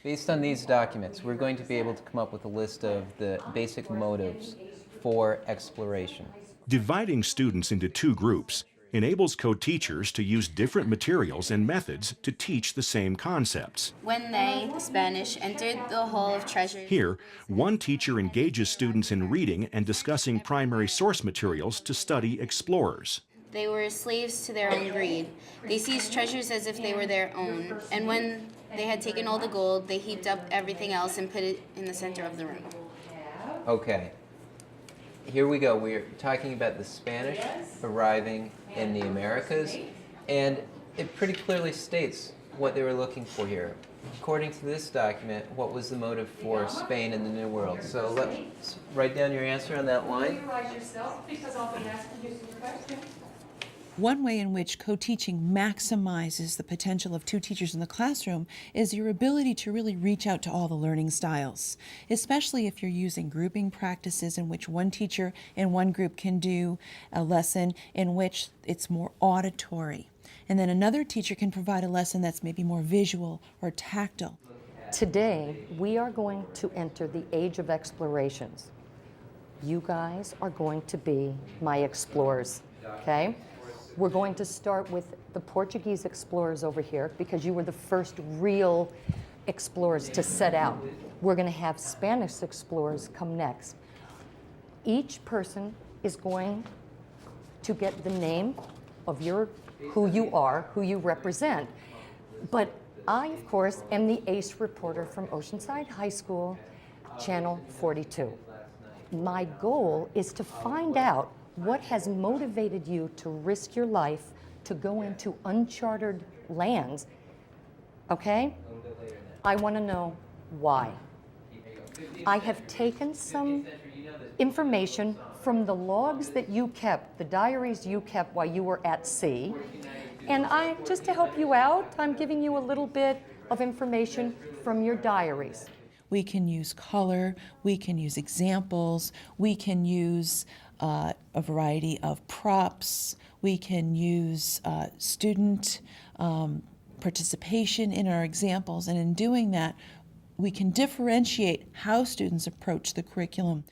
Based on these documents, we're going to be able to come up with a list of the basic motives for exploration. Dividing students into two groups enables co-teachers to use different materials and methods to teach the same concepts. When they, the Spanish, entered the Hall of Treasures. Here, one teacher engages students in reading and discussing primary source materials to study explorers. They were slaves to their own greed. They seized treasures as if they were their own, and when they had taken all the gold, they heaped up everything else and put it in the center of the room. Okay. Here we go. We're talking about the Spanish arriving in the Americas, and it pretty clearly states what they were looking for here. According to this document, what was the motive for Spain in the New World? So let's write down your answer on that line. You write yourself, because I'll be asking you some questions. One way in which co-teaching maximizes the potential of two teachers in the classroom is your ability to really reach out to all the learning styles, especially if you're using grouping practices in which one teacher in one group can do a lesson in which it's more auditory, and then another teacher can provide a lesson that's maybe more visual or tactile. Today, we are going to enter the age of explorations. You guys are going to be my explorers, okay? We're going to start with the Portuguese explorers over here because you were the first real explorers to set out. We're going to have Spanish explorers come next. Each person is going to get the name of who you are, who you represent. But I, of course, am the ace reporter from Oceanside High School, Channel 42. My goal is to find out what has motivated you to risk your life to go into uncharted lands, okay? I want to know why. I have taken some information from the logs that you kept, the diaries you kept while you were at sea, and just to help you out, I'm giving you a little bit of information from your diaries. We can use color, we can use examples, we can use a variety of props, we can use student participation in our examples, and in doing that, we can differentiate how students approach the curriculum.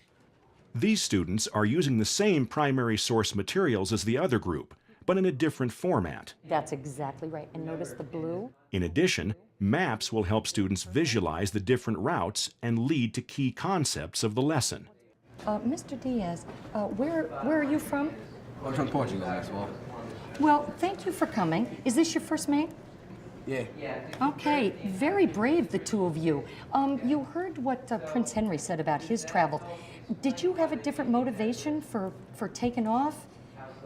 These students are using the same primary source materials as the other group, but in a different format. That's exactly right. And notice the blue. In addition, maps will help students visualize the different routes and lead to key concepts of the lesson. Mr. Diaz, where are you from? I'm from Portugal as well. Well, thank you for coming. Is this your first mate? Yeah. Okay, very brave, the two of you. You heard what Prince Henry said about his travel. Did you have a different motivation for taking off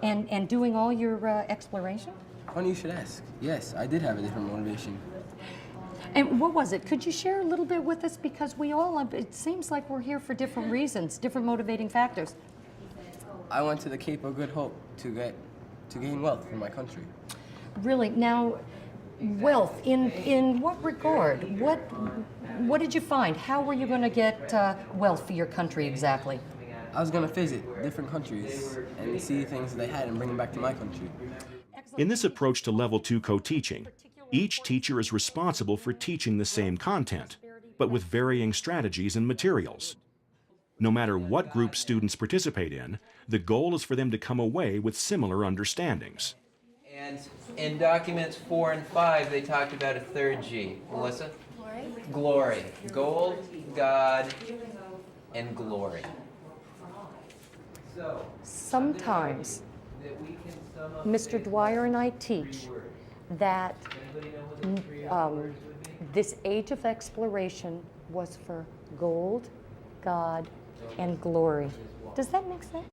and doing all your exploration? Funny you should ask. Yes, I did have a different motivation. And what was it? Could you share a little bit with us? Because we all, it seems like we're here for different reasons, different motivating factors. I went to the Cape of Good Hope to gain wealth for my country. Really? Now, wealth, in what regard? What did you find? How were you going to get wealth for your country exactly? I was going to visit different countries and see things they had and bring them back to my country. In this approach to Level 2 co-teaching, each teacher is responsible for teaching the same content, but with varying strategies and materials. No matter what group students participate in, the goal is for them to come away with similar understandings. And in documents 4 and 5, they talked about a third G. Melissa? Glory. Glory. Gold, God, and glory. Sometimes Mr. Dwyer and I teach that this age of exploration was for gold, God, and glory. Does that make sense?